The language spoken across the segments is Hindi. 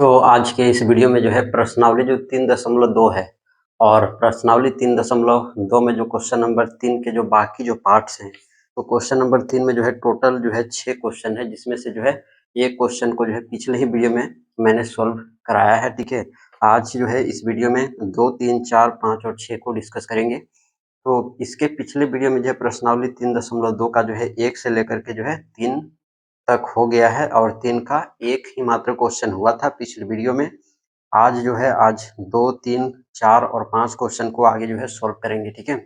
तो आज के इस वीडियो में जो है प्रश्नावली जो 3.2 है और प्रश्नावली 3.2 में जो क्वेश्चन नंबर 3 के जो बाकी जो पार्ट्स हैं, तो क्वेश्चन नंबर 3 में जो है टोटल जो है 6 क्वेश्चन है, जिसमें से जो है एक क्वेश्चन को जो है पिछले ही वीडियो में मैंने सॉल्व कराया है। ठीक है, आज जो है इस वीडियो में 2, 3, 4, 5 और 6 को डिस्कस करेंगे। तो इसके पिछले वीडियो में जो है प्रश्नावली 3.2 का जो है 1 से लेकर के जो है 3 तक हो गया है और 3 का एक ही मात्र क्वेश्चन हुआ था पिछले वीडियो में। आज जो है आज 2, 3, 4 और 5 क्वेश्चन को आगे जो है सॉल्व करेंगे। ठीक है,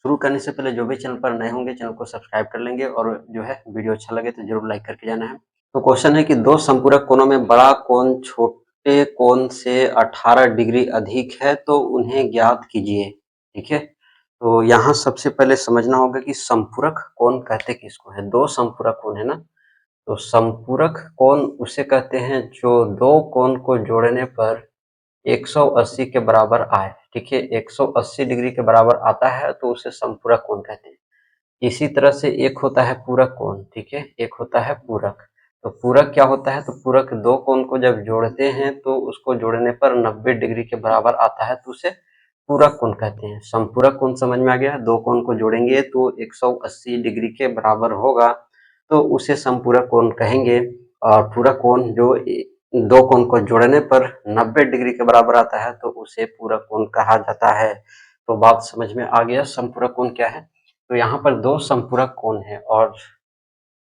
शुरू करने से पहले जो भी चैनल पर नए होंगे चैनल को सब्सक्राइब कर लेंगे और जो है वीडियो अच्छा लगे तो जरूर लाइक करके जाना है। तो क्वेश्चन है कि दो संपूरक कोणों में बड़ा कोण छोटे कोण से 18 डिग्री अधिक है तो उन्हें ज्ञात कीजिए। ठीक है, तो यहाँ सबसे पहले समझना होगा कि संपूरक कोण कहते किसको है। दो संपूरक कोण है ना, तो संपूरक कोण उसे कहते हैं जो दो कोण को जोड़ने पर 180 के बराबर आए। ठीक है, 180 डिग्री के बराबर आता है तो उसे संपूरक कोण कहते हैं। इसी तरह से एक होता है पूरक कोण। ठीक है, एक होता है पूरक। तो पूरक क्या होता है, तो पूरक दो कोण को जब जोड़ते हैं तो उसको जोड़ने पर 90 डिग्री के बराबर आता है तो उसे पूरक कोण कहते हैं। संपूरक कोण समझ में आ गया, दो कोण को जोड़ेंगे तो 180 डिग्री के बराबर होगा तो उसे संपूरक कोण कहेंगे। और पूरक कोण जो दो कोण को जोड़ने पर 90 डिग्री के बराबर आता है तो उसे पूरक कोण कहा जाता है। तो बात समझ में आ गया संपूरक कोण क्या है। तो यहाँ पर दो संपूरक कोण है और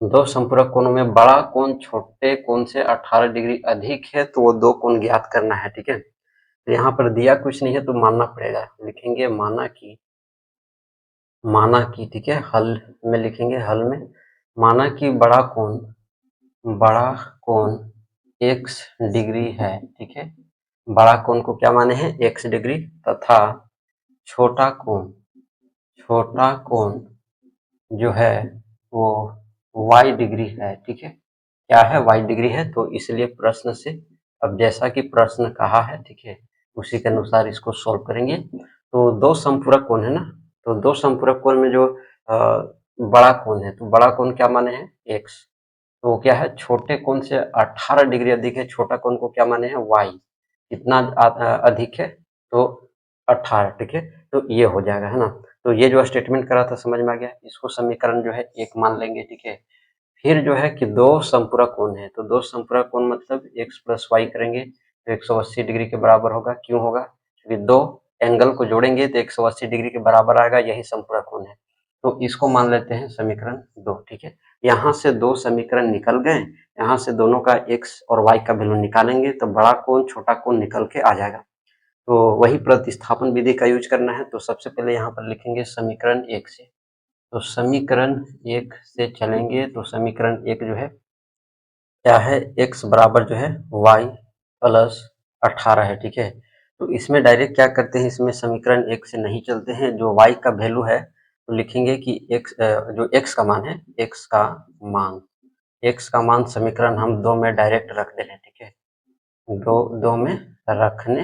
दो संपूरक कोणों में बड़ा कोण छोटे कोण से 18 डिग्री अधिक है तो वो दो कोण ज्ञात करना है। ठीक है, तो यहाँ पर दिया कुछ नहीं है तो मानना पड़ेगा। लिखेंगे माना कि ठीक है, हल में लिखेंगे, हल में माना कि बड़ा कोण x डिग्री है। ठीक है, बड़ा कोण को क्या माने हैं, x डिग्री, तथा छोटा कोण जो है वो y डिग्री है। ठीक है, क्या है, y डिग्री है। तो इसलिए प्रश्न से, अब जैसा कि प्रश्न कहा है, ठीक है, उसी के अनुसार इसको सॉल्व करेंगे। तो दो संपूरक कोण है ना, तो दो संपूरक कोण में जो बड़ा कोण है, तो बड़ा कोण क्या माने हैं, x, तो क्या है, छोटे कोण से 18 डिग्री अधिक है। छोटा कोण को क्या माने हैं, y, कितना अधिक है, तो 18। ठीक है, तो ये हो जाएगा, है ना। तो ये जो स्टेटमेंट करा था समझ में आ गया। इसको समीकरण जो है एक मान लेंगे। ठीक है, फिर जो है कि दो संपूरक कोण है, तो दो संपूरक कोण मतलब x प्लस वाई करेंगे तो 180 डिग्री के बराबर होगा। क्यों होगा, क्योंकि दो एंगल को जोड़ेंगे तो 180 डिग्री के बराबर आएगा, यही संपूरक कोण है। तो इसको मान लेते हैं समीकरण 2। ठीक है, यहाँ से दो समीकरण निकल गए, यहाँ से दोनों का x और y का वैल्यू निकालेंगे तो बड़ा कोण छोटा कोण निकल के आ जाएगा। तो वही प्रतिस्थापन विधि का यूज करना है। तो सबसे पहले यहाँ पर लिखेंगे समीकरण 1 से, तो समीकरण 1 से चलेंगे तो समीकरण 1 जो है क्या है, x बराबर जो है y प्लस 18 है। ठीक है, तो इसमें डायरेक्ट क्या करते हैं, इसमें समीकरण 1 से नहीं चलते हैं। जो y का वैल्यू है तो लिखेंगे कि x जो x का मान है, x का मान समीकरण हम 2 में डायरेक्ट रख दे रहे हैं। ठीक है, दो में रखने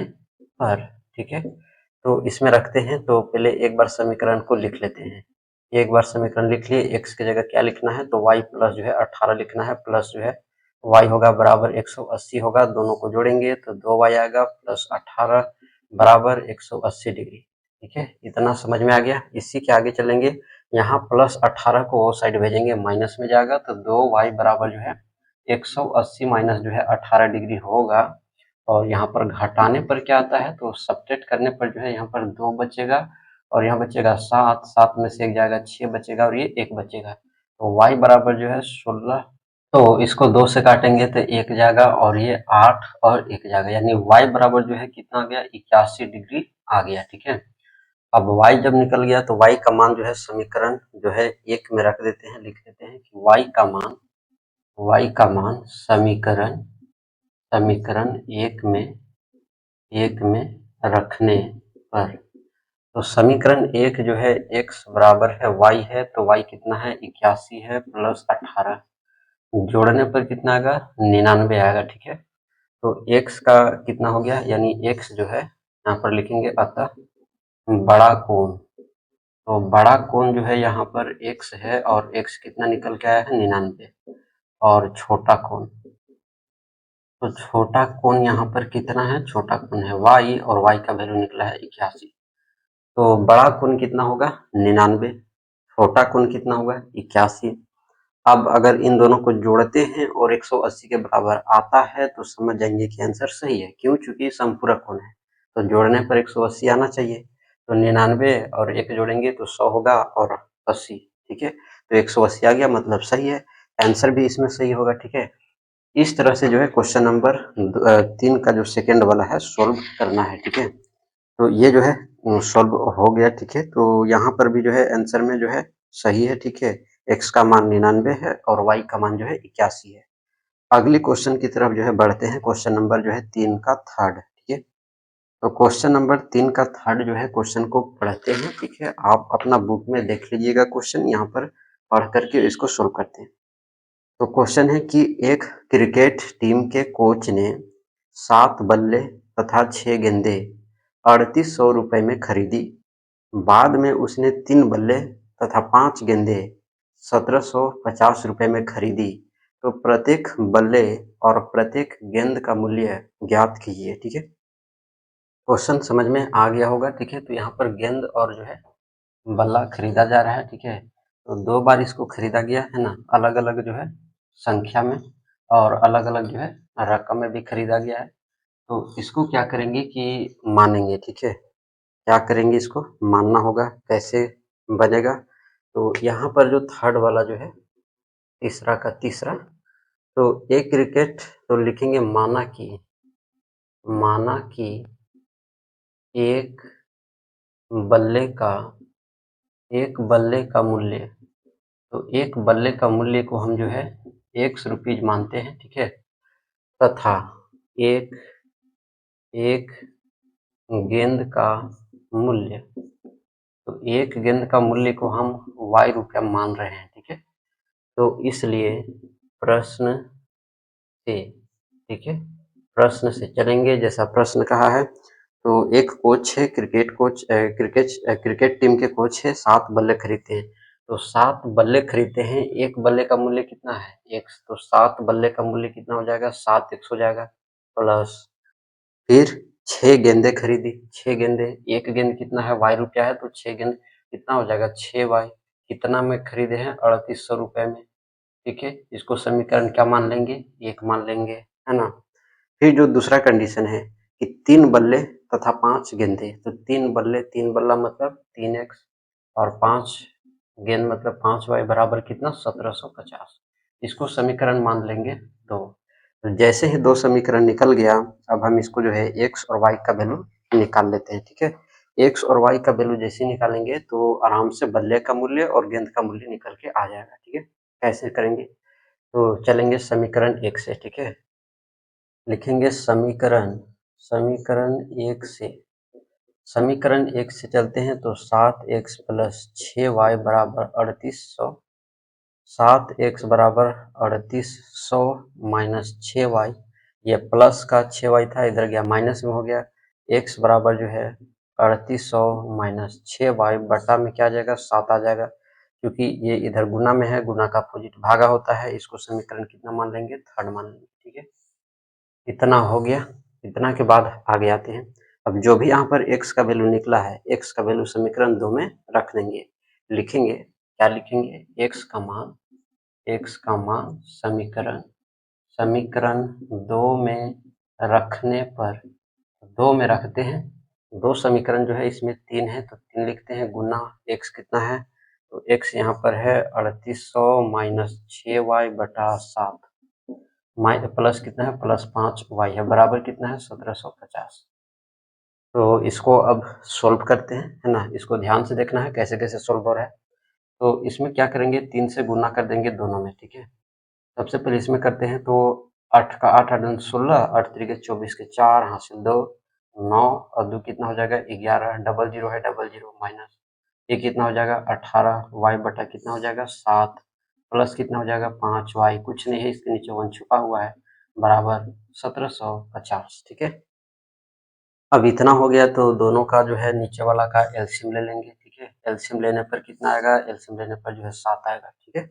पर, ठीक है, तो इसमें रखते हैं। तो पहले एक बार समीकरण को लिख लेते हैं। एक बार समीकरण लिख लिए, x की जगह क्या लिखना है, तो y प्लस जो है 18 लिखना है, प्लस जो है y होगा बराबर 180 होगा, दोनों को जोड़ेंगे तो 2y आएगा प्लस 18 बराबर 180 डिग्री। ठीक है, इतना समझ में आ गया। इसी के आगे चलेंगे, यहाँ प्लस 18 को वो साइड भेजेंगे, माइनस में जाएगा तो 2y बराबर जो है 180 माइनस जो है 18 डिग्री होगा। और यहाँ पर घटाने पर क्या आता है, तो सब्ट्रैक्ट करने पर जो है यहाँ पर 2 बचेगा और यहाँ बचेगा 7, 7 में से 1 जाएगा 6 बचेगा और ये 1 बचेगा। तो y बराबर जो है 16, तो इसको 2 से काटेंगे तो 1 जाएगा और ये 8 और 1 जाएगा, यानी y बराबर जो है कितना आ गया, 81 डिग्री आ गया। ठीक है, अब y जब निकल गया तो y का मान जो है समीकरण जो है 1 में रख देते हैं, लिख देते हैं कि y का मान समीकरण 1 में रखने पर, तो समीकरण 1 जो है x बराबर है y है, तो y कितना है, 81 है प्लस 18, जोड़ने पर कितना आएगा, 99 आएगा। ठीक है, तो x का कितना हो गया, यानी x जो है यहाँ पर लिखेंगे अतः बड़ा कोण, तो बड़ा कोण जो है यहाँ पर x है और x कितना निकल के आया है, 99, और छोटा कोण तो छोटा कोण यहाँ पर कितना है, छोटा कोण है y और y का वैल्यू निकला है 81। तो बड़ा कोण कितना होगा 99, छोटा कोण कितना होगा 81। अब अगर इन दोनों को जोड़ते हैं और 180 के बराबर आता है तो समझ जाएंगे कि आंसर सही है। क्यों? चूंकि समपूरक कोण है तो जोड़ने पर 180 आना चाहिए। तो 99 और 1 जोड़ेंगे तो 100 होगा और 80। ठीक है, तो 180 आ गया, मतलब सही है। आंसर भी इसमें सही होगा। ठीक है, इस तरह से जो है क्वेश्चन नंबर 3 का जो सेकेंड वाला है सोल्व करना है। ठीक है, तो ये जो है सॉल्व हो गया। ठीक है, तो यहाँ पर भी जो है आंसर में जो है सही है। ठीक है, x का मान 99 है और y का मान जो है 81 है। अगले क्वेश्चन की तरफ जो है बढ़ते हैं। क्वेश्चन नंबर जो है 3 का थर्ड। ठीक है, तो क्वेश्चन नंबर 3 का थर्ड जो है क्वेश्चन को पढ़ते हैं। ठीक है, आप अपना बुक में देख लीजिएगा क्वेश्चन, यहाँ पर पढ़ करके इसको सोल्व करते हैं। तो क्वेश्चन है कि एक क्रिकेट टीम के कोच ने 7 बल्ले तथा 6 गेंदें 3800 रुपए में खरीदी। बाद में उसने 3 बल्ले तथा 5 गेंदें 1750 रुपए में खरीदी। तो प्रत्येक बल्ले और प्रत्येक गेंद का मूल्य ज्ञात कीजिए। ठीक है, क्वेश्चन समझ में आ गया होगा। ठीक है, तो यहाँ पर गेंद और जो है बल्ला खरीदा जा रहा है। ठीक है, तो 2 बार इसको खरीदा गया है ना, अलग अलग जो है संख्या में और अलग अलग जो है रकम में भी खरीदा गया है। तो इसको क्या करेंगे कि मानेंगे। ठीक है, क्या करेंगे, इसको मानना होगा। कैसे बनेगा? तो यहाँ पर जो थर्ड वाला जो है तीसरा का तीसरा, तो एक क्रिकेट तो लिखेंगे माना कि एक बल्ले का मूल्य, तो एक बल्ले का मूल्य को हम जो है 1 रुपीज मानते हैं। ठीक है, तथा एक एक गेंद का मूल्य, तो एक गेंद का मूल्य को हम y रुपया मान रहे हैं। ठीक है, तो इसलिए प्रश्न से, ठीक है, प्रश्न से चलेंगे जैसा प्रश्न कहा है। तो एक कोच है, क्रिकेट टीम के कोच है, 7 बल्ले खरीदते हैं। तो 7 बल्ले खरीदते हैं, एक बल्ले का मूल्य कितना है 1, तो 7 बल्ले का मूल्य कितना हो जाएगा 7 100 हो जाएगा, प्लस फिर 6 गेंदें खरीदी, 6 गेंदें, एक गेंद कितना है y रुपया है, तो 6 गेंद कितना हो जाएगा 6y, कितना में खरीदे हैं 3800 रुपए में। ठीक है, इसको समीकरण क्या मान लेंगे 1 मान लेंगे, है ना। फिर जो दूसरा कंडीशन है कि 3 बल्ले तथा 5 गेंदें, तो 3 बल्ले, 3 बल्ला मतलब 3x और 5 गेंद मतलब 5y बराबर कितना 1750। इसको समीकरण मान लेंगे 2। तो जैसे ही 2 समीकरण निकल गया, अब हम इसको जो है x और y का वैल्यू निकाल लेते हैं। ठीक है, x और y का वैल्यू जैसे ही निकालेंगे तो आराम से बल्ले का मूल्य और गेंद का मूल्य निकल के आ जाएगा। ठीक है, कैसे करेंगे? तो चलेंगे समीकरण 1 से। ठीक है, लिखेंगे समीकरण 1 से, समीकरण 1 से चलते हैं तो 7x प्लस 6y बराबर 3800, 7x बराबर 3800 माइनस 6y, ये प्लस का 6y था इधर गया माइनस में हो गया, x बराबर जो है 3800 माइनस 6y बटा में क्या आ जाएगा 7 आ जाएगा, क्योंकि ये इधर गुना में है, गुना का अपोजिट भागा होता है। इसको समीकरण कितना मान लेंगे थर्ड मान लेंगे। ठीक है, इतना हो गया। इतना के बाद आगे आते हैं। अब जो भी यहाँ पर x का वैल्यू निकला है, x का वैल्यू समीकरण 2 में रख देंगे। लिखेंगे, क्या लिखेंगे, x का मान समीकरण 2 में रखने पर, 2 में रखते हैं। 2 समीकरण जो है इसमें 3 है तो 3 लिखते हैं, गुना x कितना है, तो x यहाँ पर है 3800 माइनस 6y बटा 7, प्लस कितना है प्लस 5y है, बराबर कितना है 1750। तो इसको अब सोल्व करते हैं, है ना। इसको ध्यान से देखना है कैसे कैसे सोल्व हो रहा है। तो इसमें क्या करेंगे 3 से गुना कर देंगे दोनों में। ठीक है, सबसे पहले इसमें करते हैं तो 8 का 8 8 16, 8 3 के 24 के 4 हासिल 2, 9 और 2 कितना हो जाएगा 11, डबल जीरो है डबल जीरो, माइनस ये कितना हो जाएगा 18, y बटा कितना हो जाएगा 7, प्लस कितना हो जाएगा 5y, कुछ नहीं है इसके नीचे 1 छुपा हुआ है, बराबर 1750। ठीक है, अब इतना हो गया तो दोनों का जो है नीचे वाला का एलसीएम ले लेंगे। ठीक है, एलसीएम लेने पर कितना आएगा, एलसीएम लेने पर जो है 7 आएगा। ठीक है,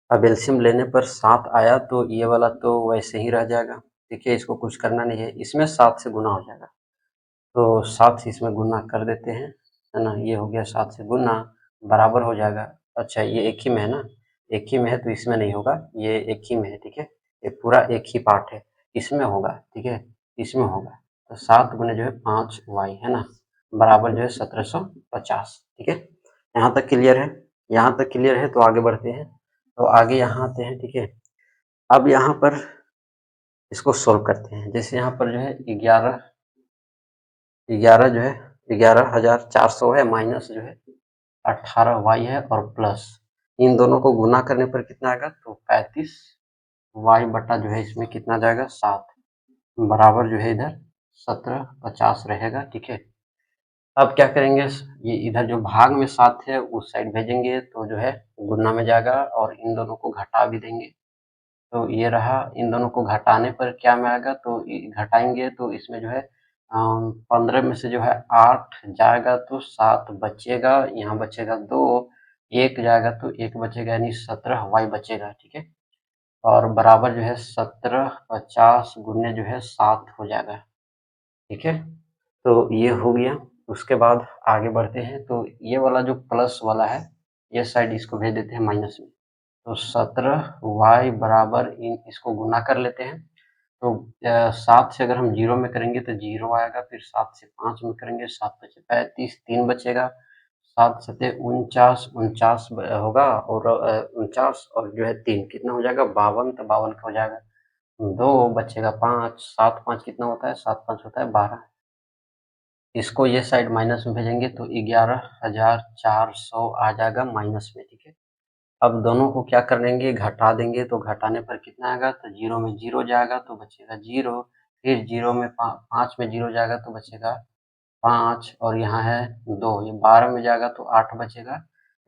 अब एलसीएम लेने पर 7 आया तो ये वाला तो वैसे ही रह जाएगा, देखिए इसको कुछ करना नहीं है, इसमें 7 से गुना हो जाएगा, तो 7 से इसमें गुना कर देते हैं, है ना। ये हो गया 7 से गुना, बराबर हो जाएगा। अच्छा ये एक ही में है ना, एक ही में है तो इसमें नहीं होगा, ये एक ही में है, ठीक है। ये पूरा एक ही पार्ट है, इसमें होगा, ठीक है, इसमें होगा। तो 7 गुने जो है 5y है ना, बराबर जो है 1750, ठीक है। यहाँ तक क्लियर है, यहाँ तक क्लियर है। तो आगे बढ़ते हैं, तो आगे यहाँ आते हैं, ठीक है। अब यहाँ पर इसको सोल्व करते हैं। जैसे यहाँ पर जो है 11 जो है 11,400 है, माइनस जो है 18y है, और प्लस इन दोनों को गुना करने पर कितना आएगा, तो 35y बटा जो है इसमें कितना जाएगा 7, बराबर जो है इधर 1750 रहेगा, ठीक है। अब क्या करेंगे, ये इधर जो भाग में 7 है उस साइड भेजेंगे तो जो है गुना में जाएगा, और इन दोनों को घटा भी देंगे। तो ये रहा, इन दोनों को घटाने पर क्या में आएगा, तो घटाएंगे तो इसमें जो है 15 में से जो है 8 जाएगा तो 7 बचेगा, यहाँ बचेगा 2, 1 जाएगा तो 1 बचेगा, यानी 17y बचेगा, ठीक है। और बराबर जो है 1750 गुने जो है 7 हो जाएगा, ठीक है। तो ये हो गया। उसके बाद आगे बढ़ते हैं, तो ये वाला जो प्लस वाला है ये साइड इसको भेज देते हैं माइनस में। तो 17y बराबर इन इसको गुना कर लेते हैं। तो 7 से अगर हम 0 में करेंगे तो 0 आएगा, फिर 7 से 5 में करेंगे 7 बचे 35, 3 बचेगा, 7 सते 49, 49 होगा, और 49 और जो है 3 कितना हो जाएगा 52, तो 52 का हो जाएगा 2 बचेगा 5, 7 5 कितना होता है, 7 5 होता है 12। इसको ये साइड माइनस में भेजेंगे तो 11,400 आ जाएगा माइनस में, ठीक है। अब दोनों को क्या कर लेंगे, घटा देंगे, तो घटाने पर कितना आएगा, तो 0 में 0 जाएगा तो बचेगा 0, फिर 0 में 5 में 0 जाएगा तो बचेगा 5, और यहाँ है 2, ये 12 में जाएगा तो 8 बचेगा,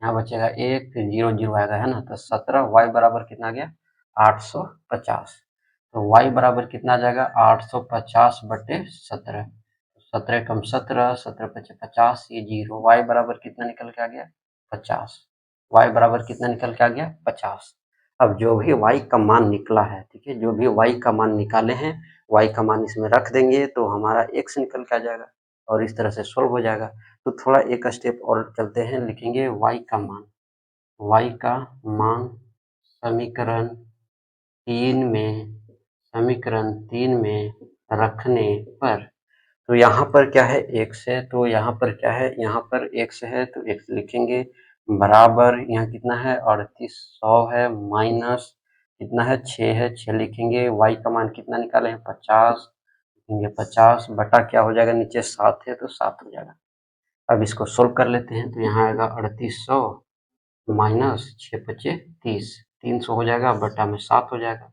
यहाँ बचेगा 1, फिर 0 0 आएगा, है ना। तो 17y बराबर कितना आ गया 850। तो y बराबर कितना आ जाएगा 850 बटे 17, 17 कम 17, 17 पचे 50, ये 0, y बराबर कितना निकल के आ गया 50, y बराबर कितना निकल के आ गया 50। अब जो भी y का मान निकला है, ठीक है, जो भी y का मान निकाले हैं, y का मान इसमें रख देंगे तो हमारा x निकल के आ जाएगा, और इस तरह से सोल्व हो जाएगा। तो थोड़ा एक स्टेप और चलते हैं, लिखेंगे y का मान, y का मान समीकरण 3 में, समीकरण 3 में रखने पर, तो यहाँ पर क्या है x है, तो यहाँ पर क्या है, यहाँ पर x है तो x लिखेंगे, बराबर यहाँ कितना है 3800 है, माइनस कितना है 6 है, 6 लिखेंगे, y का मान कितना निकाले हैं 50, लिखेंगे 50 बटा क्या हो जाएगा, नीचे 7 है तो 7 हो जाएगा। अब इसको सोल्व कर लेते हैं, तो यहाँ आएगा 3800 माइनस 6 पचे 30, 300 हो जाएगा, बटा में 7 हो जाएगा।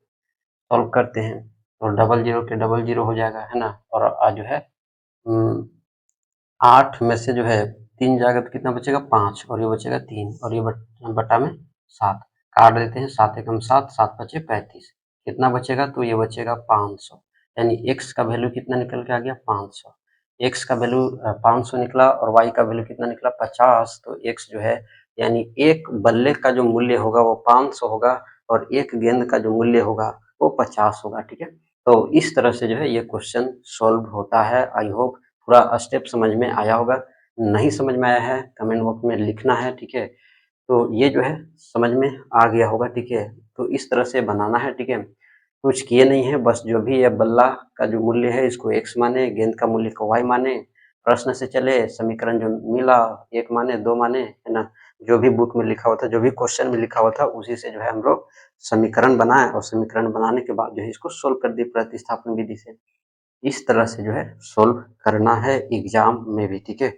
सोल्व करते हैं तो डबल जीरो के डबल जीरो हो जाएगा, है ना। और आज जो है 8 में से जो है 3 जाएगा तो कितना बचेगा 5, और ये बचेगा 3, और ये बटा में 7, काट देते हैं, 7 एकम 7, 7 पचे 35, कितना बचेगा, तो ये बचेगा 500, यानी x का वैल्यू कितना निकल के आ गया 500। x का वैल्यू 500 निकला, और y का वैल्यू कितना निकला 50। तो x जो है, यानी एक बल्ले का जो मूल्य होगा वो 500 होगा, और एक गेंद का जो मूल्य होगा वो 50 होगा, ठीक है। तो इस तरह से जो है ये क्वेश्चन सॉल्व होता है। आई होप पूरा स्टेप समझ में आया होगा। नहीं समझ में आया है कमेंट बॉक्स में लिखना है, ठीक है। तो ये जो है समझ में आ गया होगा, ठीक है। तो इस तरह से बनाना है, ठीक है। कुछ किए नहीं है, बस जो भी ये बल्ला का जो मूल्य है इसको x माने, गेंद का मूल्य को y माने, प्रश्न से चले, समीकरण जो मिला 1 माने 2 माने, है ना। जो भी बुक में लिखा हुआ था, जो भी क्वेश्चन में लिखा हुआ था, उसी से जो है हम लोग समीकरण बनाए, और समीकरण बनाने के बाद जो है इसको सोल्व कर दिए प्रतिस्थापन विधि से। इस तरह से जो है सोल्व करना है एग्जाम में भी, ठीक है।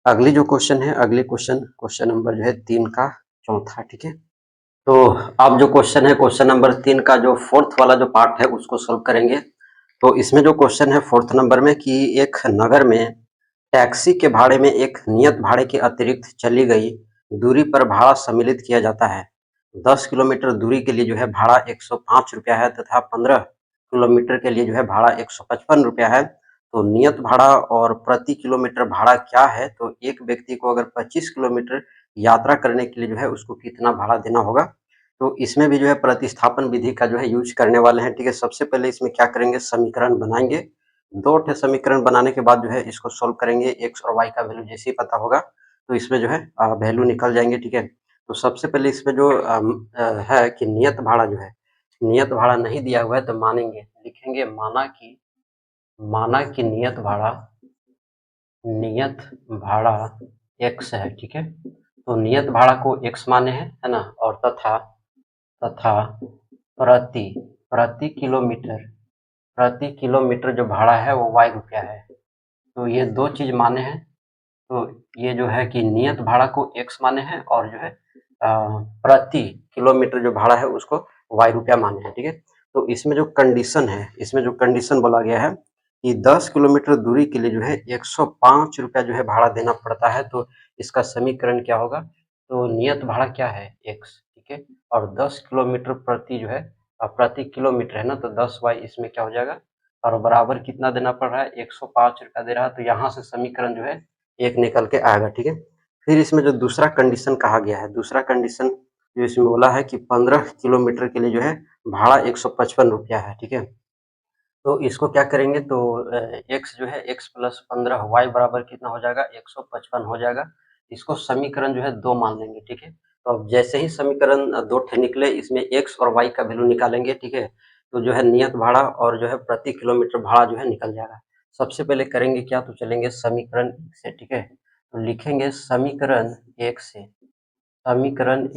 अगली जो क्वेश्चन है, अगले क्वेश्चन नंबर जो है 3 का चौथा, ठीक है। तो अब जो क्वेश्चन है, क्वेश्चन नंबर 3 का जो फोर्थ वाला जो पार्ट है उसको सोल्व करेंगे। तो इसमें जो क्वेश्चन है फोर्थ नंबर में, कि एक नगर में टैक्सी के भाड़े में एक नियत भाड़े के अतिरिक्त चली गई दूरी पर भाड़ा सम्मिलित किया जाता है। 10 किलोमीटर दूरी के लिए जो है भाड़ा 105 रुपया है, तथा 15 किलोमीटर के लिए जो है भाड़ा 155 रुपया है। तो नियत भाड़ा और प्रति किलोमीटर भाड़ा क्या है, तो एक व्यक्ति को अगर 25 किलोमीटर यात्रा करने के लिए जो है उसको कितना भाड़ा देना होगा, तो इसमें भी जो है प्रतिस्थापन विधि का जो है यूज़ करने वाले हैं, ठीक है। सबसे पहले इसमें क्या करेंगे, समीकरण बनाएँगे। 2 ठे समीकरण बनाने के बाद जो है इसको सॉल्व करेंगे। एक्स और वाई का वैल्यू जैसे ही पता होगा तो इसमें जो है वैल्यू निकल जाएँगे, ठीक है। तो सबसे पहले इसमें जो है कि नियत भाड़ा जो है, नियत भाड़ा नहीं दिया हुआ है तो मानेंगे, लिखेंगे माना कि नियत भाड़ा x है, ठीक है। तो नियत भाड़ा को x माने हैं, है ना, और तथा तथा प्रति प्रति किलोमीटर जो भाड़ा है वो y रुपया है। तो ये 2 चीज़ माने हैं। तो ये जो है कि नियत भाड़ा को x माने हैं और जो है प्रति किलोमीटर जो भाड़ा है उसको y रुपया माने हैं, ठीक है। तो इसमें जो कंडीशन है, इसमें जो कंडीशन बोला गया है कि 10 किलोमीटर दूरी के लिए जो है 105 रुपया जो है भाड़ा देना पड़ता है। तो इसका समीकरण क्या होगा, तो नियत भाड़ा क्या है x, ठीक है, और 10 किलोमीटर प्रति जो है प्रति किलोमीटर है ना, तो 10 वाई इसमें क्या हो जाएगा और बराबर कितना देना पड़ रहा है, 105 रुपया दे रहा है। तो यहाँ से समीकरण जो है एक निकल के आएगा, ठीक है। फिर इसमें जो दूसरा कंडीशन कहा गया है, दूसरा कंडीशन जो इसमें बोला है कि 15 किलोमीटर के लिए जो है भाड़ा 155 रुपया है, ठीक है। तो इसको क्या करेंगे, तो x जो है x प्लस 15 y बराबर कितना हो जाएगा, 155 हो जाएगा। इसको समीकरण जो है 2 मान लेंगे, ठीक है। तो अब जैसे ही समीकरण 2 ठे निकले, इसमें x और y का वैल्यू निकालेंगे, ठीक है। तो जो है नियत भाड़ा और जो है प्रति किलोमीटर भाड़ा जो है निकल जाएगा। सबसे पहले करेंगे क्या, तो चलेंगे समीकरण 1 से, ठीक है। तो लिखेंगे समीकरण 1 से, समीकरण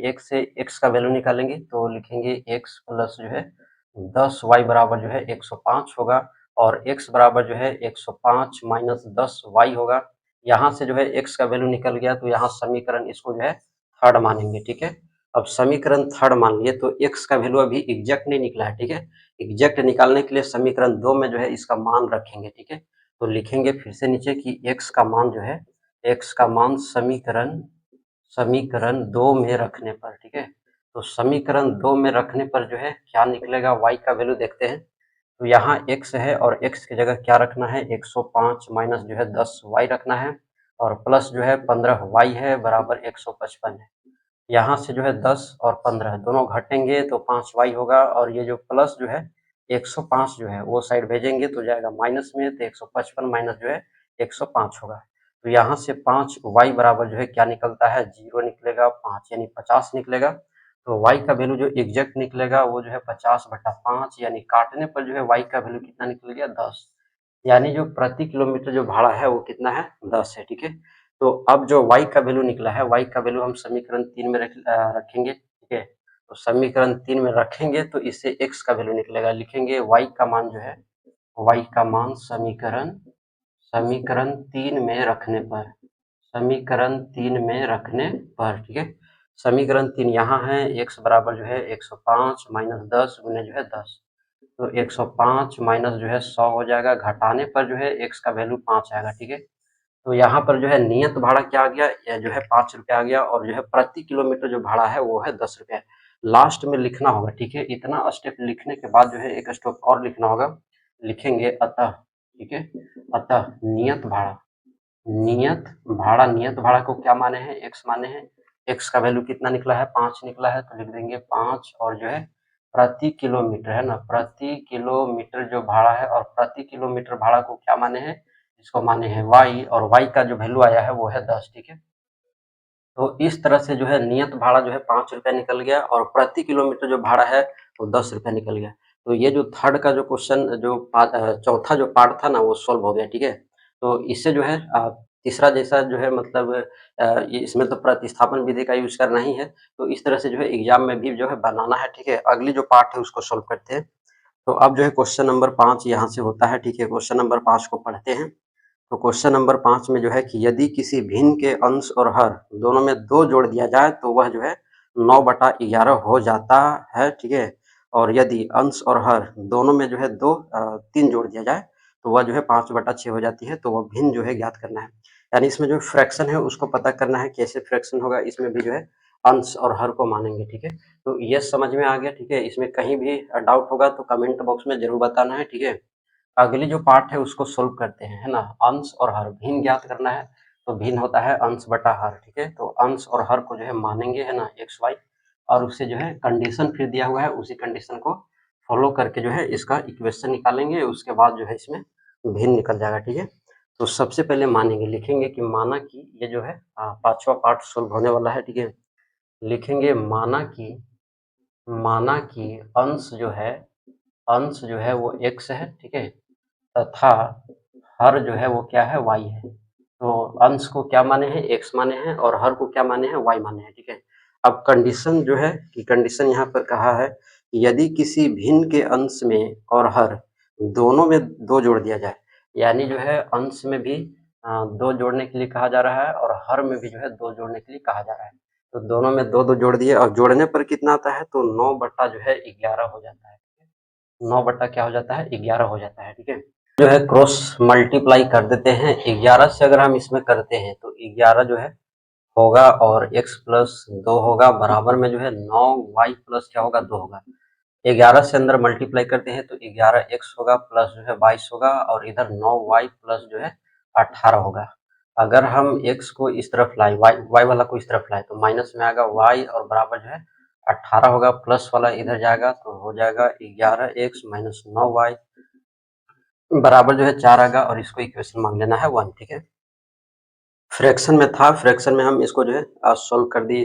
1 से x का वैल्यू निकालेंगे। तो लिखेंगे x प्लस जो है 10y बराबर जो है 105 होगा और x बराबर जो है 105 माइनस 10y होगा। यहाँ से जो है x का वैल्यू निकल गया, तो यहाँ समीकरण इसको जो है थर्ड मानेंगे, ठीक है। अब समीकरण थर्ड मान लिए तो x का वैल्यू अभी एग्जैक्ट नहीं निकला है, ठीक है। एग्जैक्ट निकालने के लिए समीकरण 2 में जो है इसका मान रखेंगे, ठीक है। तो लिखेंगे फिर से नीचे कि x का मान जो है, x का मान समीकरण 2 में रखने पर, ठीक है। तो समीकरण 2 में रखने पर जो है क्या निकलेगा, y का वैल्यू देखते हैं। तो यहाँ x है और x की जगह क्या रखना है, 105 माइनस जो है 10y रखना है और प्लस जो है 15y है बराबर 155 है। यहाँ से जो है 10 और 15 दोनों घटेंगे तो 5y होगा और ये जो प्लस जो है 105 जो है वो साइड भेजेंगे तो जाएगा माइनस में, तो 155 माइनस जो है 105 होगा। तो यहाँ से 5y बराबर जो है क्या निकलता है, 0 निकलेगा, 5 यानी 50 निकलेगा। तो y का वैल्यू जो एग्जैक्ट निकलेगा वो जो है 50/5 यानी काटने पर जो है y का वैल्यू कितना निकल गया, 10। यानी जो प्रति किलोमीटर जो भाड़ा है वो कितना है, 10 है, ठीक है। तो अब जो y का वैल्यू निकला है, y का वैल्यू हम समीकरण 3 में रखेंगे, ठीक है। तो समीकरण 3 में रखेंगे तो इससे x का वैल्यू निकलेगा, लिखेंगे y का मान जो है, y का मान समीकरण 3 में रखने पर, ठीक है। समीकरण 3 यहाँ है, x बराबर जो है 105 माइनस 10 गुने जो है 10। तो 105 माइनस जो है 100 हो जाएगा, घटाने पर जो है x का वैल्यू 5 आएगा, ठीक है। तो यहाँ पर जो है नियत भाड़ा क्या आ गया, यह जो है 5 रुपया आ गया और जो है प्रति किलोमीटर जो भाड़ा है वो है 10 रुपया। लास्ट में लिखना होगा, ठीक है। इतना स्टेप लिखने के बाद जो है एक स्टेप और लिखना होगा, लिखेंगे अतः, ठीक है। अतः नियत भाड़ा को क्या माने हैं, x माने हैं। x का वैल्यू कितना निकला है, 5 निकला है, तो लिख देंगे 5 और जो है प्रति किलोमीटर है ना, प्रति किलोमीटर जो भाड़ा है और प्रति किलोमीटर भाड़ा को क्या माने हैं, इसको माने हैं y और y का जो वैल्यू आया है वो है 10, ठीक है। तो इस तरह से जो है नियत भाड़ा जो है 5 रुपया निकल गया और प्रति किलोमीटर जो भाड़ा है वो 10 रुपया निकल गया। तो ये जो थर्ड का जो क्वेश्चन जो चौथा जो पार्ट था ना वो सॉल्व हो गया, ठीक है। तो इससे जो है तीसरा जैसा जो है मतलब ये इसमें तो प्रतिस्थापन विधि का यूज़ करना ही है। तो इस तरह से जो है एग्जाम में भी जो है बनाना है, ठीक है। अगली जो पार्ट है उसको सॉल्व करते हैं। तो अब जो है क्वेश्चन नंबर 5 यहाँ से होता है, ठीक है। क्वेश्चन नंबर 5 को पढ़ते हैं। तो क्वेश्चन नंबर 5 में जो है कि यदि किसी भिन्न के अंश और हर दोनों में 2 जोड़ दिया जाए तो वह जो है 9/11 हो जाता है, ठीक है। और यदि अंश और हर दोनों में जो है 3 जोड़ दिया जाए तो वह जो है 5/6 हो जाती है। तो वह भिन्न जो है ज्ञात करना है। यानी इसमें जो फ्रैक्शन है उसको पता करना है, कैसे फ्रैक्शन होगा, इसमें भी जो है अंश और हर को मानेंगे, ठीक है। तो ये समझ में आ गया, ठीक है। इसमें कहीं भी डाउट होगा तो कमेंट बॉक्स में ज़रूर बताना है, ठीक है। अगली जो पार्ट है उसको सोल्व करते हैं, है ना। अंश और हर भिन्न ज्ञात करना है, तो भिन्न होता है अंश बटा हर, ठीक है। तो अंश और हर को जो है मानेंगे, है ना, एक्स वाई। और उससे जो है कंडीशन फिर दिया हुआ है, उसी कंडीशन को फॉलो करके जो है इसका इक्वेशन निकालेंगे, उसके बाद जो है इसमें भिन्न निकल जाएगा। ठीक है, तो सबसे पहले मानेंगे, लिखेंगे कि माना कि ये जो है पांचवा पार्ट सोल्व होने वाला है। ठीक है, लिखेंगे माना कि अंश जो है वो x है। ठीक है, तथा हर जो है वो क्या है, y है। तो अंश को क्या माने हैं, x माने हैं, और हर को क्या माने हैं, y माने हैं। ठीक है, अब कंडीशन जो है कि कंडीशन यहाँ पर कहा है, यदि किसी भिन्न के अंश में और हर दोनों में 2 जोड़ दिया जाए, यानी जो है अंश में भी 2 जोड़ने के लिए कहा जा रहा है और हर में भी जो है 2 जोड़ने के लिए कहा जा रहा है। तो दोनों में 2-2 जोड़ दिए और जोड़ने पर कितना आता है, तो 9 बटा जो है 11 हो जाता है। 9 बटा क्या हो जाता है, 11 हो जाता है। ठीक है, जो है क्रॉस मल्टीप्लाई कर देते हैं। 11 से अगर हम इसमें करते हैं तो 11 जो है होगा और x प्लस 2 होगा, बराबर में जो है 9y प्लस क्या होगा, 2 होगा। 11 से अंदर मल्टीप्लाई करते हैं तो 11x होगा प्लस जो है 22 होगा, और इधर 9y प्लस जो है 18 होगा। अगर हम x को इस तरफ लाए, y वाला को इस तरफ लाए, तो माइनस में आएगा y और बराबर जो है 18 होगा, प्लस वाला इधर जाएगा तो हो जाएगा 11x माइनस 9y बराबर जो है 4 आएगा, और इसको इक्वेशन मान लेना है 1। ठीक है, फ्रैक्शन में था, फ्रैक्शन में हम इसको जो है सॉल्व कर दिए,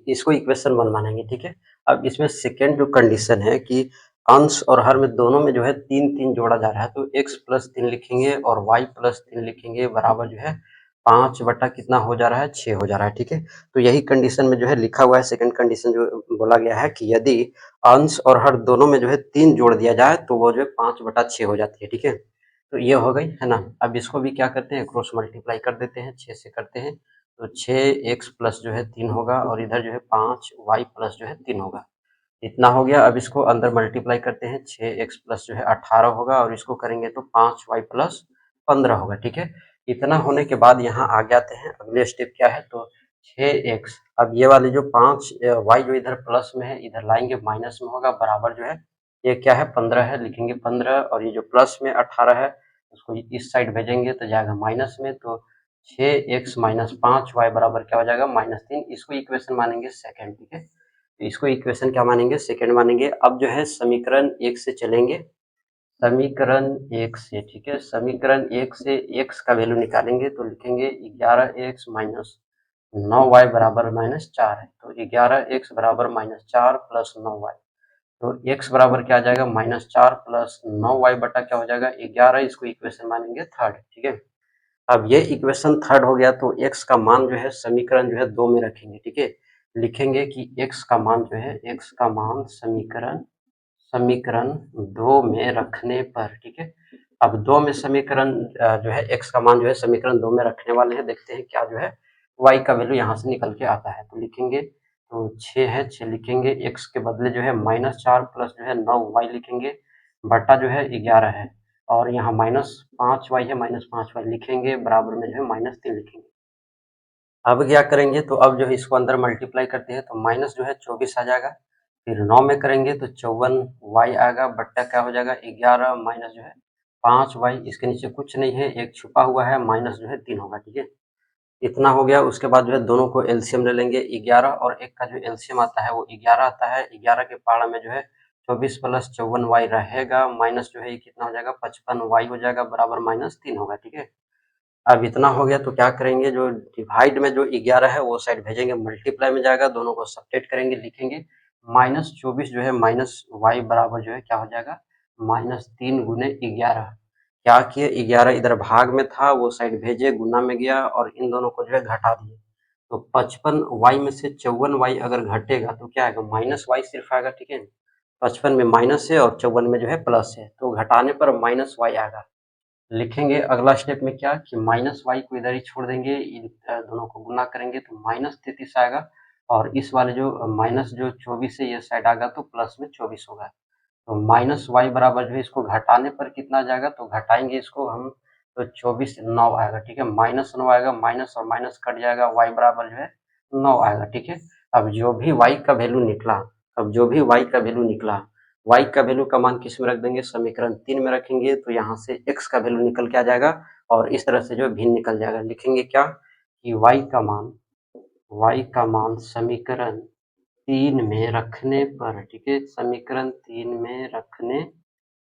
इसको इक्वेशन 1 मानेंगे। ठीक है, अब इसमें सेकेंड जो कंडीशन है कि अंश और हर में दोनों में जो है 3-3 जोड़ा जा रहा है, तो x प्लस 3 लिखेंगे और y प्लस 3 लिखेंगे, बराबर जो है 5 बटा कितना हो जा रहा है, 6 हो जा रहा है। ठीक है, तो यही कंडीशन में जो है लिखा हुआ है, सेकंड कंडीशन जो बोला गया है कि यदि अंश और हर दोनों में जो है 3 जोड़ दिया जाए तो वो जो है 5 बटा 6 हो जाती है। ठीक है, तो ये हो गई है ना। अब इसको भी क्या करते हैं, क्रॉस मल्टीप्लाई कर देते हैं, 6 से करते हैं तो 6x प्लस जो है 3 होगा, और इधर जो है 5y प्लस जो है 3 होगा। इतना हो गया। अब इसको अंदर मल्टीप्लाई करते हैं, 6x प्लस जो है 18 होगा, और इसको करेंगे तो 5y प्लस 15 होगा। ठीक है, इतना होने के बाद यहाँ आगे आते हैं, अगले स्टेप क्या है, तो 6x, अब ये वाली जो 5y जो इधर प्लस में है इधर लाएंगे माइनस में होगा, बराबर जो है ये क्या है, 15 है, लिखेंगे 15, और ये जो प्लस में 18 है उसको इस साइड भेजेंगे तो जाएगा माइनस में, तो 6x माइनस 5y बराबर क्या हो जाएगा, -3। इसको इक्वेशन मानेंगे सेकंड। ठीक है, तो इसको इक्वेशन क्या मानेंगे, सेकंड मानेंगे। अब जो है समीकरण 1 से चलेंगे, समीकरण 1 से। ठीक है, समीकरण 1 से x का वैल्यू निकालेंगे तो लिखेंगे 11x माइनस 9y बराबर -4 है, तो 11x बराबर -4 प्लस 9y, तो x बराबर क्या आ जाएगा, -4 प्लस 9y बटा क्या हो जाएगा, 11। इसको इक्वेशन मानेंगे थर्ड। ठीक है, अब ये इक्वेशन थर्ड हो गया, तो x का मान जो है समीकरण जो है 2 में रखेंगे। ठीक है, लिखेंगे कि x का मान जो है, x का मान समीकरण 2 में रखने पर। ठीक है, अब 2 में समीकरण जो है x का मान जो है समीकरण 2 में रखने वाले हैं, देखते हैं क्या जो है y का वैल्यू यहाँ से निकल के आता है। तो लिखेंगे, तो 6 है, 6 लिखेंगे, x के बदले जो है -4 प्लस जो है 9y लिखेंगे, बटा जो है 11 है, और यहाँ -5y है, -5y लिखेंगे, बराबर में जो है -3 लिखेंगे। अब क्या करेंगे, तो अब जो है इसको अंदर मल्टीप्लाई करते हैं तो माइनस जो है 24 आ जाएगा, फिर 9 में करेंगे तो 54y आएगा, बट्टा क्या हो जाएगा 11 माइनस जो है 5y, इसके नीचे कुछ नहीं है, एक छुपा हुआ है, माइनस जो है 3 होगा। ठीक है, इतना हो गया। उसके बाद जो है दोनों को एलसीएम ले लेंगे, 11 और 1 का जो एलसीएम आता है वो 11 आता है, 11 के पारा में जो है 24 प्लस 54y रहेगा, माइनस जो है ये कितना हो जाएगा, 55y हो जाएगा, बराबर -3 होगा। ठीक है, अब इतना हो गया तो क्या करेंगे, जो डिवाइड में जो 11 है वो साइड भेजेंगे, मल्टीप्लाई में जाएगा, दोनों को सब्ट्रैक्ट करेंगे, लिखेंगे -24 जो है माइनस वाई बराबर जो है क्या हो जाएगा, -3 गुने 11। क्या किए, 11 इधर भाग में था वो साइड भेजे, गुना में गया, और इन दोनों को जो है घटा दिए, तो 55y में से 54y अगर घटेगा तो क्या आएगा, -y सिर्फ आएगा। ठीक है, 55 में माइनस है और 54 में जो है प्लस है, तो घटाने पर -y आएगा। लिखेंगे अगला स्टेप में क्या कि -y को इधर ही छोड़ देंगे, इन दोनों को गुना करेंगे तो -33 आएगा, और इस वाले जो माइनस जो 24 है ये साइड आएगा तो प्लस में 24 होगा, तो -y बराबर जो है इसको घटाने पर कितना आ जाएगा, तो घटाएंगे इसको हम तो 24 9 आएगा। ठीक है, -9 आएगा, माइनस और माइनस कट जाएगा, y बराबर जो है 9 आएगा। ठीक है, अब जो भी y का वैल्यू निकला, y का वैल्यू का मान किस में रख देंगे, समीकरण 3 में रखेंगे, तो यहाँ से x का वैल्यू निकल के आ जाएगा, और इस तरह से जो भिन्न निकल जाएगा। लिखेंगे क्या कि y का मान समीकरण 3 में रखने पर, ठीक है, समीकरण 3 में रखने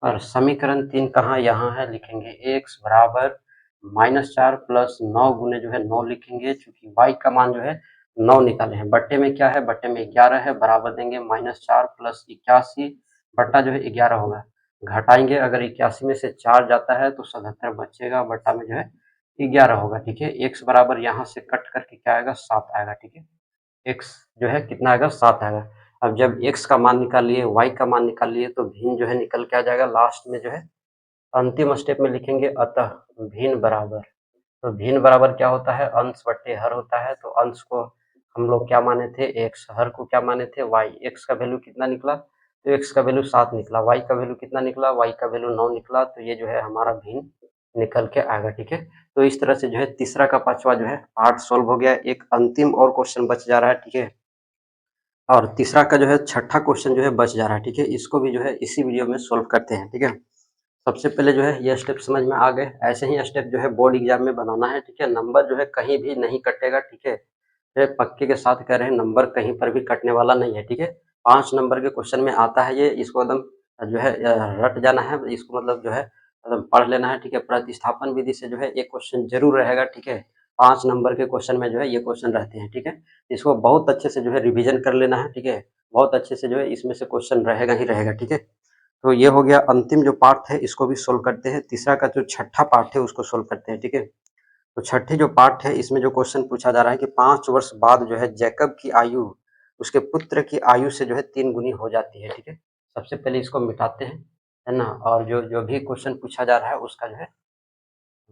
पर, समीकरण 3 कहाँ, यहाँ है, लिखेंगे x बराबर -4 प्लस 9 गुने जो है 9 लिखेंगे, चूंकि y का मान जो है 9 निकाले हैं, बट्टे में क्या है, बट्टे में 11 है, बराबर देंगे -4 प्लस 81 बट्टा जो है 11 होगा, घटाएंगे, अगर 81 में से 4 जाता है तो 77 बचेगा, बट्टा में जो है 11 होगा, ठीक है। x बराबर यहाँ से कट करके क्या आएगा, 7 आएगा, ठीक है। x जो है कितना आएगा, 7 आएगा। अब जब x का मान निकाल लिए, y का मान निकाल लिए, तो भिन्न जो है निकल के आ जाएगा, लास्ट में जो है अंतिम स्टेप में लिखेंगे अतः भिन्न बराबर। तो भिन्न बराबर क्या होता है, अंश बट्टे हर होता है, तो अंश को हम लोग क्या माने थे, x, हर को क्या माने थे, y। x का वैल्यू कितना निकला, तो x का वैल्यू 7 निकला, y का वैल्यू कितना निकला, y का वैल्यू 9 निकला, तो ये जो है हमारा भिन्न निकल के आएगा, ठीक है। तो इस तरह से जो है तीसरा का पांचवा जो है पार्ट सोल्व हो गया, एक अंतिम और क्वेश्चन बच जा रहा है, ठीक है। और तीसरा का जो है छठा क्वेश्चन जो है बच जा रहा है, ठीक है। इसको भी जो है इसी वीडियो में सोल्व करते हैं, ठीक है। सबसे पहले जो है ये स्टेप समझ में आ गए, ऐसे ही स्टेप जो है बोर्ड एग्जाम में बनाना है, ठीक है। नंबर जो है कहीं भी नहीं कटेगा, ठीक है। ये पक्के के साथ कह रहे हैं, नंबर कहीं पर भी कटने वाला नहीं है, ठीक है। 5 नंबर के क्वेश्चन में आता है ये, इसको एकदम जो है रट जाना है, इसको मतलब जो है एकदम पढ़ लेना है, ठीक है। प्रतिस्थापन विधि से जो है एक क्वेश्चन जरूर रहेगा, ठीक है। 5 नंबर के क्वेश्चन में जो है ये क्वेश्चन रहते हैं, ठीक है। इसको बहुत अच्छे से जो है रिविजन कर लेना है, ठीक है। बहुत अच्छे से जो है इसमें से क्वेश्चन रहेगा ही रहेगा, ठीक है। तो ये हो गया अंतिम जो पार्ट है, इसको भी सोल्व करते हैं। तीसरा का जो छठा पार्ट है उसको सोल्व करते हैं, ठीक है। तो छठी जो पार्ट है, इसमें जो क्वेश्चन पूछा जा रहा है कि 5 वर्ष बाद जो है जैकब की आयु उसके पुत्र की आयु से जो है 3 गुनी हो जाती है, ठीक है। सबसे पहले इसको मिटाते हैं, है ना, और जो जो भी क्वेश्चन पूछा जा रहा है उसका जो है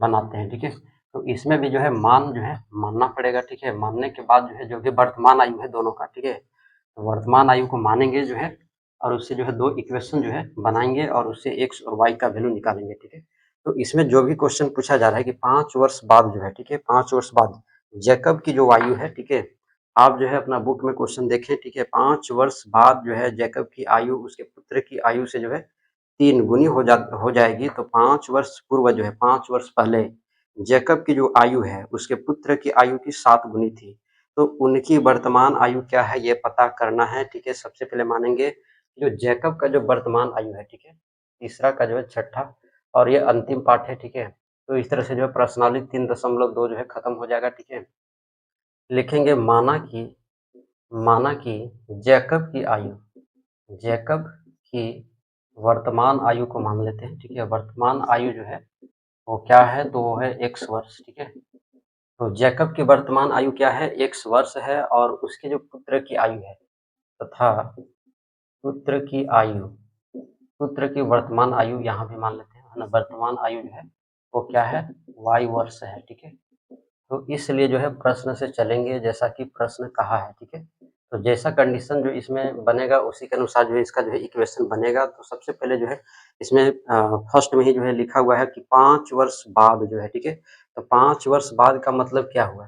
बनाते हैं, ठीक है। तो इसमें भी जो है मान जो है मानना पड़ेगा, ठीक है। मानने के बाद जो है जो भी वर्तमान आयु है दोनों का, ठीक है, तो वर्तमान आयु को मानेंगे जो है, और उससे जो है 2 इक्वेशन जो है बनाएंगे और उससे x और y का वैल्यू निकालेंगे, ठीक है। तो इसमें जो भी क्वेश्चन पूछा जा रहा है कि 5 वर्ष बाद जो है, ठीक है, 5 वर्ष बाद जैकब की जो आयु है, ठीक है, आप जो है अपना बुक में क्वेश्चन देखें, ठीक है। 5 वर्ष बाद जो है जैकब की आयु उसके पुत्र की आयु से जो है 3 गुनी हो जाएगी, तो 5 वर्ष पूर्व जो है, 5 वर्ष पहले जैकब की जो आयु है उसके पुत्र की आयु की 7 गुनी थी। तो उनकी वर्तमान आयु क्या है ये पता करना है, ठीक है। सबसे पहले मानेंगे जो जैकब का जो वर्तमान आयु है, ठीक है। तीसरा का जो है छठा और ये अंतिम पार्ट है, ठीक है। तो इस तरह से जो है प्रश्नावली 3.2 जो है खत्म हो जाएगा, ठीक है। लिखेंगे माना कि जैकब की आयु, जैकब की वर्तमान आयु को मान लेते हैं, ठीक है। वर्तमान आयु जो है वो क्या है, तो वो है x वर्ष, ठीक है। तो जैकब की वर्तमान आयु क्या है, x वर्ष है, और उसके जो पुत्र की आयु है तथा पुत्र की आयु, पुत्र की वर्तमान आयु यहाँ भी मान लेते हैं, है ना। वर्तमान आयु जो है वो क्या है, y वर्ष है, ठीक है। तो इसलिए जो है प्रश्न से चलेंगे जैसा कि प्रश्न कहा है, ठीक है। तो जैसा कंडीशन जो इसमें बनेगा उसी के अनुसार जो है इसका जो है इक्वेशन बनेगा। तो सबसे पहले जो है इसमें फर्स्ट में ही जो है लिखा हुआ है कि 5 वर्ष बाद जो है, ठीक है। तो 5 वर्ष बाद का मतलब क्या हुआ,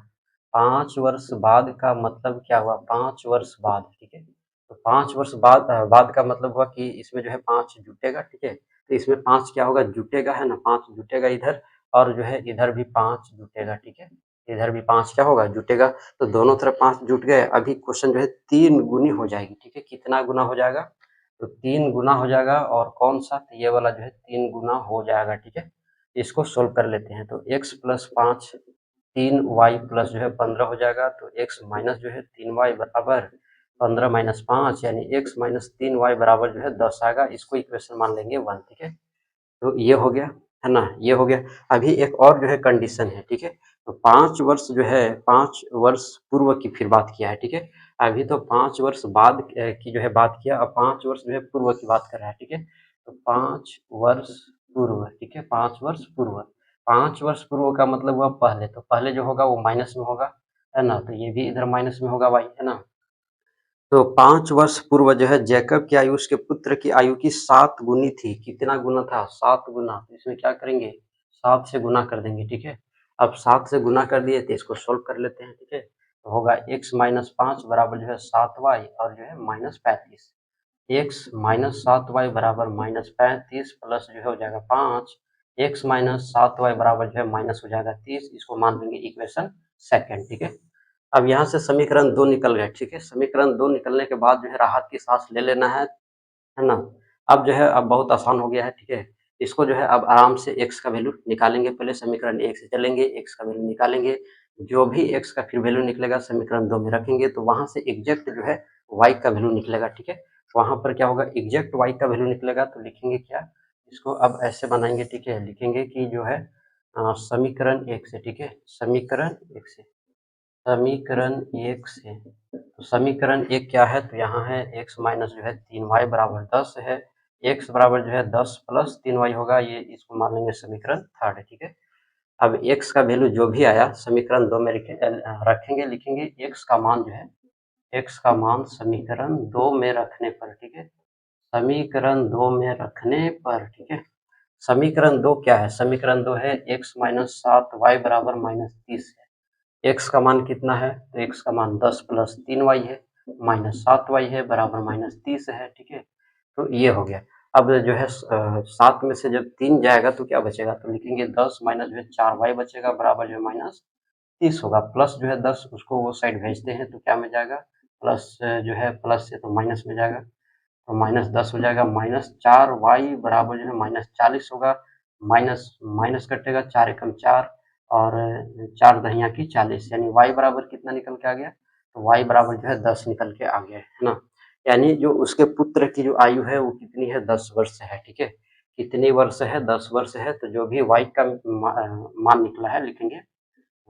5 वर्ष बाद का मतलब क्या हुआ, 5 वर्ष बाद, ठीक है। तो 5 वर्ष बाद का मतलब हुआ कि इसमें जो है 5 जुटेगा, ठीक है। तो इसमें 5 क्या होगा, जुटेगा, है ना, 5 जुटेगा इधर, और जो है इधर भी 5 जुटेगा, ठीक है। इधर भी 5 क्या होगा, जुटेगा। तो दोनों तरफ 5 जुट गए। अभी क्वेश्चन जो है 3 गुनी हो जाएगी, ठीक है। कितना गुना हो जाएगा, तो 3 गुना हो जाएगा, और कौन सा, तो ये वाला जो है 3 गुना हो जाएगा, ठीक है। इसको सोल्व कर लेते हैं। तो x प्लस 5 3y प्लस जो है 15 हो जाएगा। तो x माइनस जो है 3y बराबर 15 माइनस 5 यानी x माइनस 3y बराबर जो है 10 आएगा। इसको इक्वेशन मान लेंगे 1, ठीक है। तो ये हो गया, है ना, ये हो गया। अभी एक और जो है कंडीशन है, ठीक है। तो 5 वर्ष जो है 5 वर्ष पूर्व की फिर बात किया है, ठीक है। अभी तो 5 वर्ष बाद की जो है बात किया, अब 5 वर्ष जो है पूर्व की बात कर रहा है, ठीक है। तो 5 वर्ष पूर्व, ठीक है, 5 वर्ष पूर्व, 5 वर्ष पूर्व का मतलब हुआ पहले, तो पहले जो होगा वो माइनस में होगा, है ना। तो ये भी इधर माइनस में होगा भाई, है ना। तो 5 वर्ष पूर्व जो है जैकब की आयु उसके पुत्र की आयु की 7 गुनी थी। कितना गुना था, 7 गुना। तो इसमें क्या करेंगे, 7 से गुना कर देंगे, ठीक है। अब 7 से गुना कर दिए तो इसको सोल्व कर लेते हैं, ठीक है। तो होगा x माइनस 5 बराबर जो है 7y और जो है माइनस 35। x माइनस 7y बराबर माइनस 35 प्लस जो है हो जाएगा 5, x माइनस 7y बराबर जो है माइनस हो जाएगा 30। इसको मान लेंगे इक्वेशन सेकेंड, ठीक है। अब यहाँ से समीकरण 2 निकल गया, ठीक है। समीकरण 2 निकलने के बाद जो है राहत की सांस ले लेना है ना। अब जो है अब बहुत आसान हो गया है, ठीक है। इसको जो है अब आराम से x का वैल्यू निकालेंगे, पहले समीकरण 1 से चलेंगे, x का वैल्यू निकालेंगे, जो भी x का फिर वैल्यू निकलेगा समीकरण 2 में रखेंगे, तो वहां से एग्जैक्ट जो है y का वैल्यू निकलेगा, ठीक है। वहां पर क्या होगा, एग्जैक्ट y का वैल्यू निकलेगा, तो लिखेंगे क्या, इसको अब ऐसे बनाएंगे, ठीक है। लिखेंगे कि जो है समीकरण 1 से, ठीक है, समीकरण 1 से, समीकरण 1 से, तो समीकरण 1 क्या है, तो यहाँ है x माइनस जो है 3y बराबर 10 है, x बराबर जो है 10 प्लस 3y होगा, ये इसको मान लेंगे समीकरण 3 है, ठीक है। अब x का वैल्यू जो भी आया समीकरण 2 में रखेंगे, लिखेंगे x का मान जो है, x का मान समीकरण 2 में रखने पर, ठीक है, समीकरण 2 में रखने पर, ठीक है। समीकरण 2 क्या है, समीकरण 2 है x माइनस 7y बराबर माइनस 30 है। x का मान कितना है, तो x का मान 10 प्लस 3y है, माइनस 7y है, बराबर माइनस 30 है, ठीक है। तो ये हो गया। अब जो है 7 में से जब 3 जाएगा तो क्या बचेगा, तो लिखेंगे 10 माइनस जो है 4y बचेगा, बराबर जो है माइनस 30 होगा, प्लस जो है 10 उसको वो साइड भेजते हैं, तो क्या में जाएगा, प्लस जो है प्लस से तो माइनस में जाएगा, तो माइनस 10 हो जाएगा, माइनस 4y बराबर जो है माइनस 40 होगा, माइनस माइनस कटेगा, 4 एकम 4 और 4 दहिया की 40, यानी y बराबर कितना निकल के आ गया, तो y बराबर जो है 10 निकल के आ गया, है ना। यानी जो उसके पुत्र की जो आयु है वो कितनी है, 10 वर्ष है, ठीक है। कितनी वर्ष है, 10 वर्ष है, तो जो भी y का मान निकला है लिखेंगे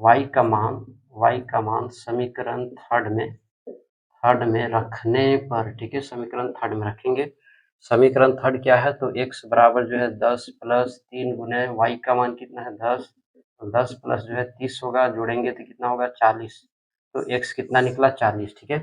y का मान समीकरण थर्ड में रखने पर, ठीक है, समीकरण थर्ड में रखेंगे। समीकरण थर्ड क्या है, तो x बराबर जो है 10 प्लस 3 गुने y का मान कितना है 10, तो 10 प्लस जो है 30 होगा, जोड़ेंगे तो कितना होगा 40, तो x कितना निकला 40, ठीक है।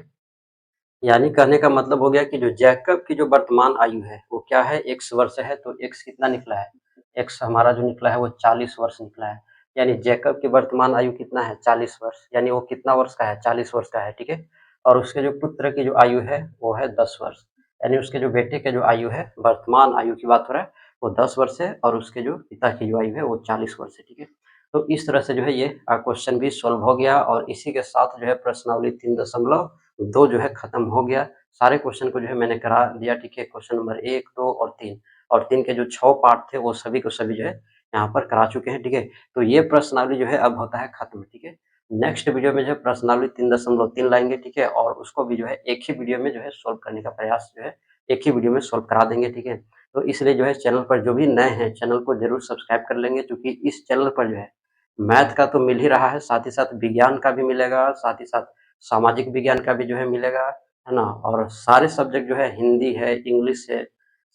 यानी कहने का मतलब हो गया कि जो जैकब की जो वर्तमान आयु है वो क्या है, x वर्ष है, तो x कितना निकला है, x हमारा जो निकला है वो 40 वर्ष निकला है। यानी जैकब की वर्तमान आयु कितना है, 40 वर्ष, यानी वो कितना वर्ष का है, 40 वर्ष का है, ठीक है। और उसके जो पुत्र की जो आयु है वो है 10 वर्ष, यानी उसके जो बेटे के जो आयु है, वर्तमान आयु की बात हो रहा है, वो 10 वर्ष है, और उसके जो पिता की जो आयु है वो 40 वर्ष है, ठीक है। तो इस तरह से जो है ये क्वेश्चन भी सॉल्व हो गया, और इसी के साथ जो है प्रश्नावली 3.2 जो है खत्म हो गया। सारे क्वेश्चन को जो है मैंने करा दिया, ठीक है। क्वेश्चन नंबर 1, 2 और 3, और 3 के जो 6 पार्ट थे वो सभी को सभी जो है यहाँ पर करा चुके हैं, ठीक है। तो ये प्रश्नावली जो है अब होता है खत्म, ठीक है। नेक्स्ट वीडियो में जो है प्रश्नावली 3.3 लाएंगे, ठीक है, और उसको भी जो है एक ही वीडियो में जो है सोल्व करने का प्रयास जो है एक ही वीडियो में सोल्व करा देंगे, ठीक है। तो इसलिए जो है चैनल पर जो भी नए हैं चैनल को जरूर सब्सक्राइब कर लेंगे, क्योंकि इस चैनल पर जो है मैथ का तो मिल ही रहा है, साथ ही साथ विज्ञान का भी मिलेगा, साथ ही साथ सामाजिक विज्ञान का भी जो है मिलेगा, है ना। और सारे सब्जेक्ट जो है, हिंदी है, इंग्लिश है,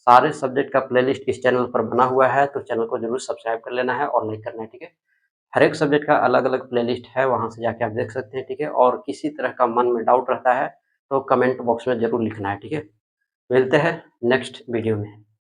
सारे सब्जेक्ट का प्लेलिस्ट इस चैनल पर बना हुआ है, तो चैनल को जरूर सब्सक्राइब कर लेना है और लाइक करना है, ठीक है। हर एक सब्जेक्ट का अलग-अलग प्लेलिस्ट है, वहाँ से जाके आप देख सकते हैं, ठीक है। और किसी तरह का मन में डाउट रहता है तो कमेंट बॉक्स में ज़रूर लिखना है, ठीक है। मिलते हैं नेक्स्ट वीडियो में।